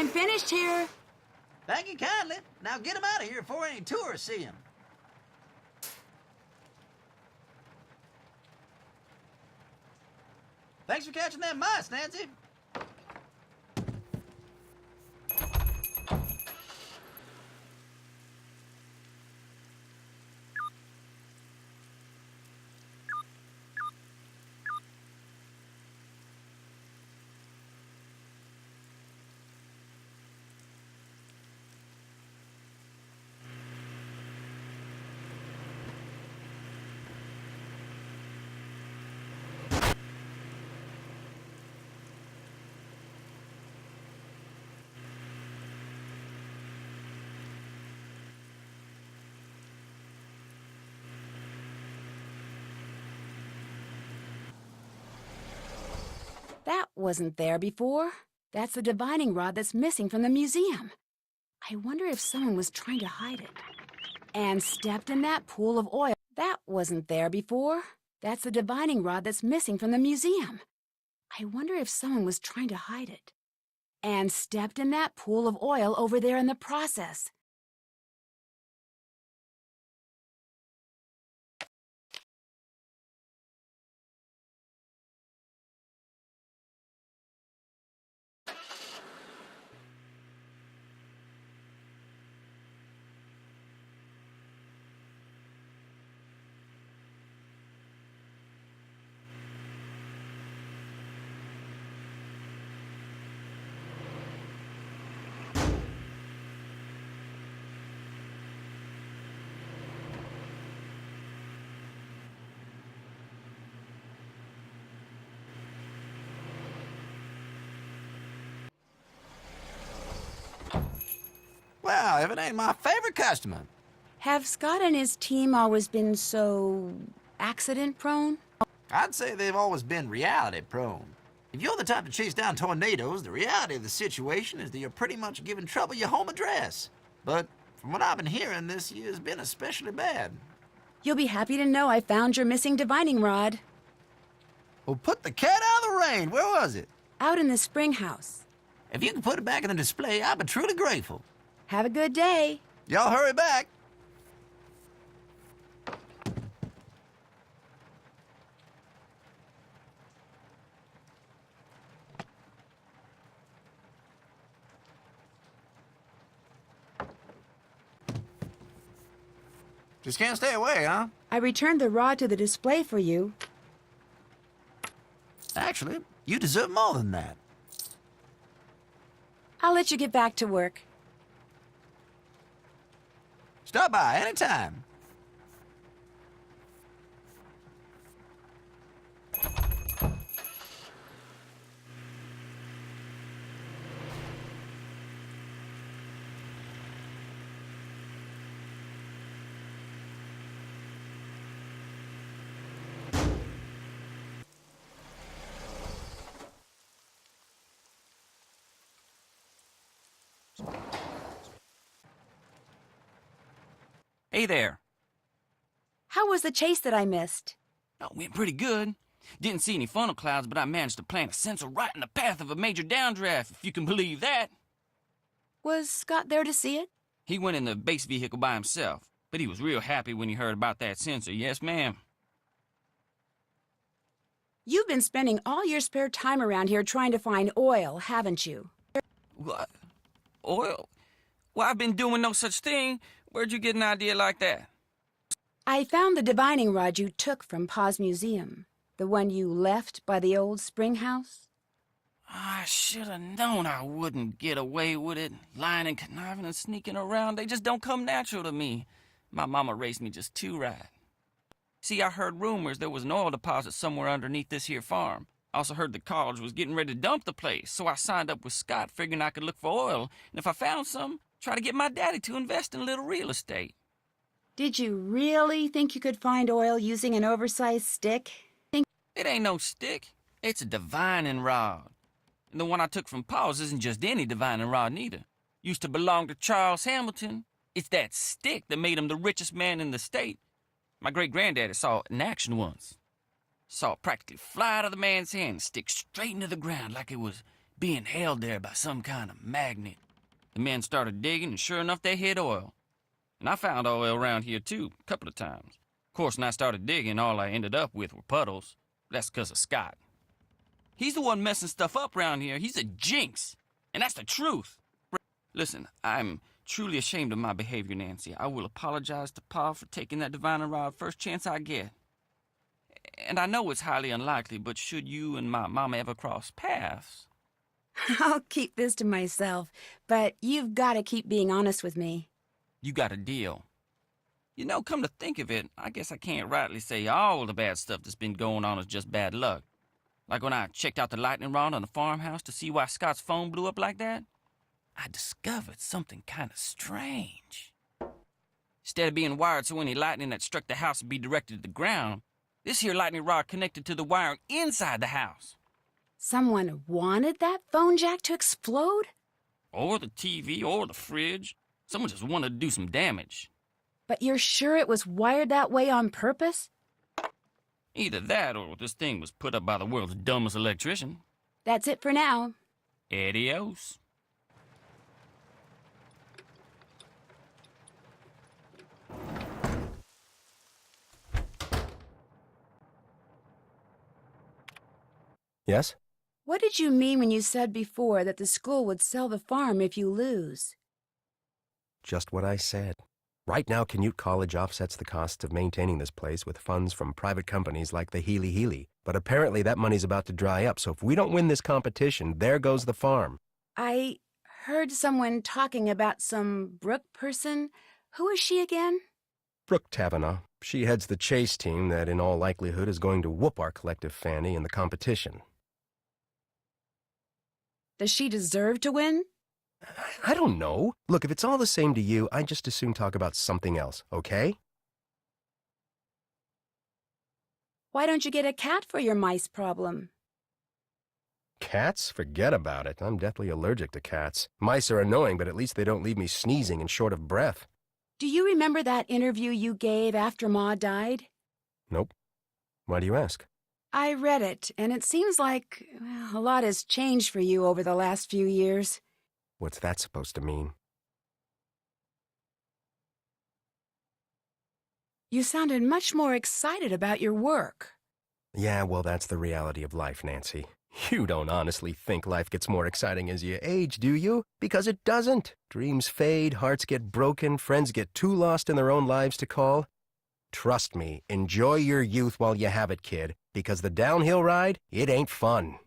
I'm finished here. Thank you kindly. Now get him out of here before any tourists see him. Thanks for catching them mice, Nancy. That wasn't there before. That's the divining rod that's missing from the museum. I wonder if someone was trying to hide it. And stepped in that pool of oil. That wasn't there before. That's the divining rod that's missing from the museum. I wonder if someone was trying to hide it. And stepped in that pool of oil over there in the process. Well, if it ain't my favorite customer. Have Scott and his team always been so accident-prone? I'd say they've always been reality-prone. If you're the type to chase down tornadoes, the reality of the situation is that you're pretty much giving trouble your home address. But from what I've been hearing, this year's been especially bad. You'll be happy to know I found your missing divining rod. Well, put the cat out of the rain. Where was it? Out in the spring house. If you can put it back in the display, I'd be truly grateful. Have a good day. Y'all hurry back. Just can't stay away, huh? I returned the rod to the display for you. Actually, you deserve more than that. I'll let you get back to work. Stop by anytime. Hey there. How was the chase that I missed? Oh, went pretty good. Didn't see any funnel clouds, but I managed to plant a sensor right in the path of a major downdraft, if you can believe that. Was Scott there to see it? He went in the base vehicle by himself, but he was real happy when he heard about that sensor. Yes, ma'am. You've been spending all your spare time around here trying to find oil, haven't you? What? Oil? Well, I've been doing no such thing. Where'd you get an idea like that? I found the divining rod you took from Pa's museum. The one you left by the old spring house. I should have known I wouldn't get away with it. Lying and conniving and sneaking around, they just don't come natural to me. My mama raised me just too right. See, I heard rumors there was an oil deposit somewhere underneath this here farm. I also heard the college was getting ready to dump the place, so I signed up with Scott figuring I could look for oil, and if I found some, try to get my daddy to invest in a little real estate. Did you really think you could find oil using an oversized stick? It ain't no stick. It's a divining rod. And the one I took from Paul's isn't just any divining rod, neither. Used to belong to Charles Hamilton. It's that stick that made him the richest man in the state. My great-granddaddy saw it in action once. Saw it practically fly out of the man's hand and stick straight into the ground like it was being held there by some kind of magnet. The men started digging, and sure enough, they hit oil. And I found oil around here, too, a couple of times. Of course, when I started digging, all I ended up with were puddles. That's 'cause of Scott. He's the one messing stuff up around here. He's a jinx. And that's the truth. Listen, I'm truly ashamed of my behavior, Nancy. I will apologize to Pa for taking that divining rod first chance I get. And I know it's highly unlikely, but should you and my mama ever cross paths... I'll keep this to myself, but you've got to keep being honest with me. You got a deal. You know, come to think of it, I guess I can't rightly say all the bad stuff that's been going on is just bad luck. Like when I checked out the lightning rod on the farmhouse to see why Scott's phone blew up like that, I discovered something kind of strange. Instead of being wired so any lightning that struck the house would be directed to the ground, this here lightning rod connected to the wiring inside the house. Someone wanted that phone jack to explode? Or the TV, or the fridge. Someone just wanted to do some damage. But you're sure it was wired that way on purpose? Either that, or this thing was put up by the world's dumbest electrician. That's it for now. Adios. Yes? What did you mean when you said before that the school would sell the farm if you lose? Just what I said. Right now, Canute College offsets the costs of maintaining this place with funds from private companies like the Healy. But apparently that money's about to dry up, so if we don't win this competition, there goes the farm. I heard someone talking about some Brooke person. Who is she again? Brooke Tavenaugh. She heads the chase team that in all likelihood is going to whoop our collective Fanny in the competition. Does she deserve to win? I don't know. Look, if it's all the same to you, I'd just as soon talk about something else, okay? Why don't you get a cat for your mice problem? Cats? Forget about it. I'm deathly allergic to cats. Mice are annoying, but at least they don't leave me sneezing and short of breath. Do you remember that interview you gave after Ma died? Nope. Why do you ask? I read it, and it seems like a lot has changed for you over the last few years. What's that supposed to mean? You sounded much more excited about your work. Yeah, well, that's the reality of life, Nancy. You don't honestly think life gets more exciting as you age, do you? Because it doesn't. Dreams fade, hearts get broken, friends get too lost in their own lives to call. Trust me, enjoy your youth while you have it, kid, because the downhill ride, it ain't fun.